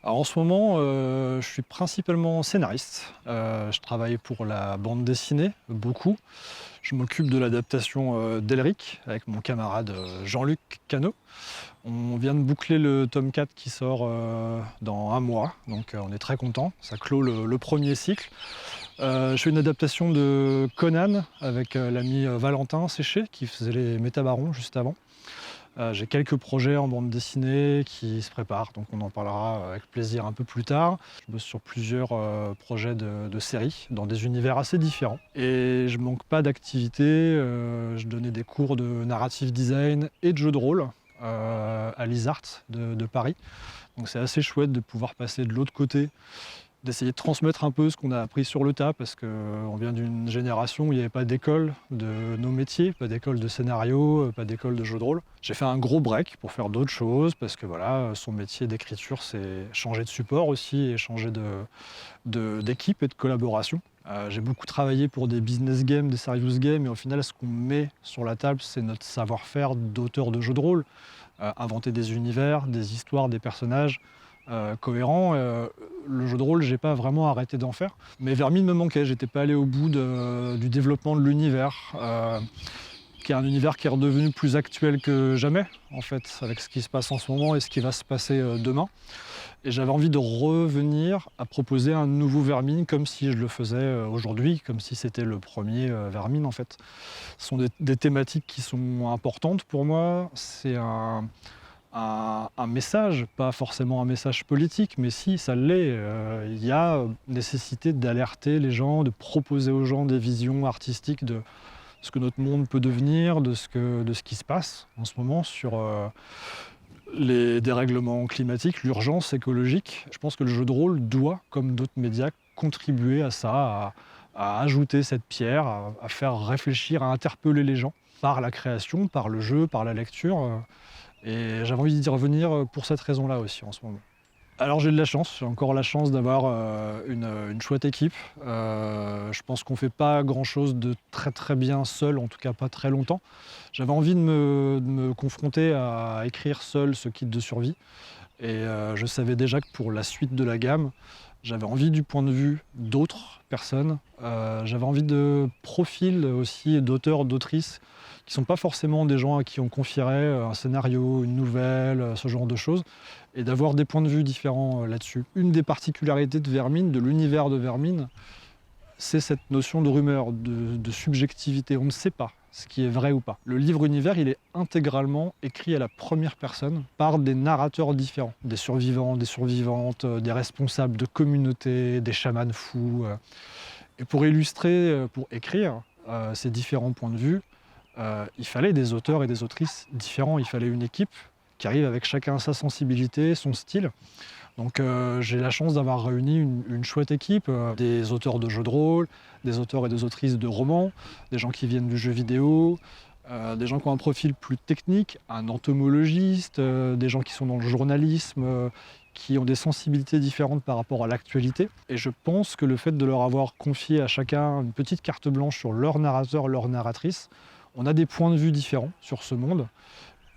Alors en ce moment, je suis principalement scénariste. Je travaille pour la bande dessinée, beaucoup. Je m'occupe de l'adaptation, d'Elric avec mon camarade, Jean-Luc Cano. On vient de boucler le tome 4 qui sort, dans un mois, donc on est très contents. Ça clôt le 1er cycle. Je fais une adaptation de Conan avec, l'ami, Valentin Séché qui faisait les Métabarons juste avant. J'ai quelques projets en bande dessinée qui se préparent, donc on en parlera avec plaisir un peu plus tard. Je bosse sur plusieurs projets de séries dans des univers assez différents. Et je manque pas d'activité. Je donnais des cours de narrative design et de jeux de rôle à l'ISART de Paris. Donc c'est assez chouette de pouvoir passer de l'autre côté, d'essayer de transmettre un peu ce qu'on a appris sur le tas, parce qu'on vient d'une génération où il n'y avait pas d'école de nos métiers, pas d'école de scénario, pas d'école de jeu de rôle. J'ai fait un gros break pour faire d'autres choses, parce que voilà, son métier d'écriture, c'est changer de support aussi et changer d'équipe et de collaboration. J'ai beaucoup travaillé pour des business games, des serious games, et au final, ce qu'on met sur la table, c'est notre savoir-faire d'auteur de jeux de rôle. Inventer des univers, des histoires, des personnages, cohérent. Le jeu de rôle, j'ai pas vraiment arrêté d'en faire. Mais Vermine me manquait, j'étais pas allé au bout du développement de l'univers, qui est un univers qui est redevenu plus actuel que jamais, en fait, avec ce qui se passe en ce moment et ce qui va se passer demain. Et j'avais envie de revenir à proposer un nouveau Vermine comme si je le faisais aujourd'hui, comme si c'était le premier Vermine, en fait. Ce sont des thématiques qui sont importantes pour moi. C'est un message, pas forcément un message politique, mais si, ça l'est. Il y a nécessité d'alerter les gens, de proposer aux gens des visions artistiques de ce que notre monde peut devenir, de ce qui se passe en ce moment sur les dérèglements climatiques, l'urgence écologique. Je pense que le jeu de rôle doit, comme d'autres médias, contribuer à ça, à ajouter cette pierre, à faire réfléchir, à interpeller les gens par la création, par le jeu, par la lecture. Et j'avais envie d'y revenir pour cette raison-là aussi en ce moment. Alors j'ai de la chance, j'ai encore la chance d'avoir une chouette équipe. Je pense qu'on ne fait pas grand-chose de très très bien seul, en tout cas pas très longtemps. J'avais envie de me confronter à écrire seul ce kit de survie. Et je savais déjà que pour la suite de la gamme, j'avais envie du point de vue d'autres personnes. J'avais envie de profils aussi d'auteurs, d'autrices, qui ne sont pas forcément des gens à qui on confierait un scénario, une nouvelle, ce genre de choses, et d'avoir des points de vue différents là-dessus. Une des particularités de Vermine, de l'univers de Vermine, c'est cette notion de rumeur, de subjectivité. On ne sait pas ce qui est vrai ou pas. Le livre univers, il est intégralement écrit à la première personne par des narrateurs différents. Des survivants, des survivantes, des responsables de communautés, des chamans fous. Et pour illustrer, pour écrire ces différents points de vue, il fallait des auteurs et des autrices différents. Il fallait une équipe qui arrive avec chacun sa sensibilité, son style. Donc j'ai la chance d'avoir réuni une chouette équipe, des auteurs de jeux de rôle, des auteurs et des autrices de romans, des gens qui viennent du jeu vidéo, des gens qui ont un profil plus technique, un entomologiste, des gens qui sont dans le journalisme, qui ont des sensibilités différentes par rapport à l'actualité. Et je pense que le fait de leur avoir confié à chacun une petite carte blanche sur leur narrateur, leur narratrice, on a des points de vue différents sur ce monde.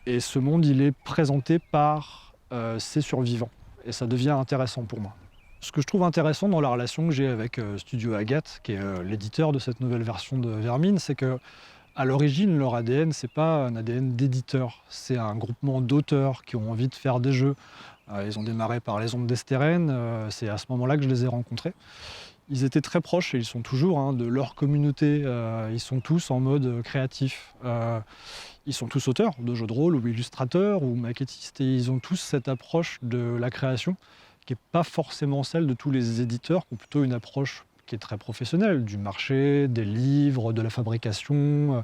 Et ce monde, il est présenté par ses survivants. Et ça devient intéressant pour moi. Ce que je trouve intéressant dans la relation que j'ai avec Studio Agathe, qui est l'éditeur de cette nouvelle version de Vermine, c'est que à l'origine, leur ADN, c'est pas un ADN d'éditeur, c'est un groupement d'auteurs qui ont envie de faire des jeux. Ils ont démarré par Les Ombres d'Estérène, c'est à ce moment-là que je les ai rencontrés. Ils étaient très proches, et ils sont toujours, hein, de leur communauté. Ils sont tous en mode créatif. Ils sont tous auteurs de jeux de rôle, ou illustrateurs, ou maquettistes, et ils ont tous cette approche de la création qui n'est pas forcément celle de tous les éditeurs, qui ont plutôt une approche qui est très professionnelle, du marché, des livres, de la fabrication,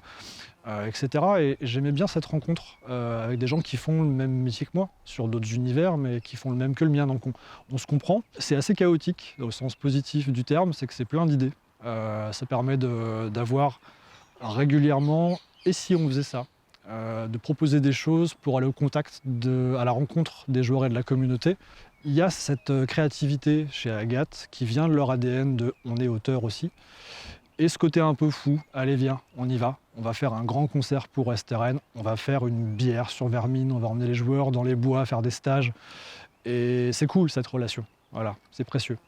etc. Et j'aimais bien cette rencontre avec des gens qui font le même métier que moi, sur d'autres univers, mais qui font le même que le mien. Donc on se comprend. C'est assez chaotique, au sens positif du terme, c'est que c'est plein d'idées. Ça permet d'avoir régulièrement, et si on faisait ça, de proposer des choses pour aller au contact, à la rencontre des joueurs et de la communauté. Il y a cette créativité chez Agathe qui vient de leur ADN de « on est auteur aussi ». Et ce côté un peu fou, allez viens, on y va. On va faire un grand concert pour Estérène, on va faire une bière sur Vermine, on va emmener les joueurs dans les bois faire des stages. Et c'est cool cette relation. Voilà, c'est précieux.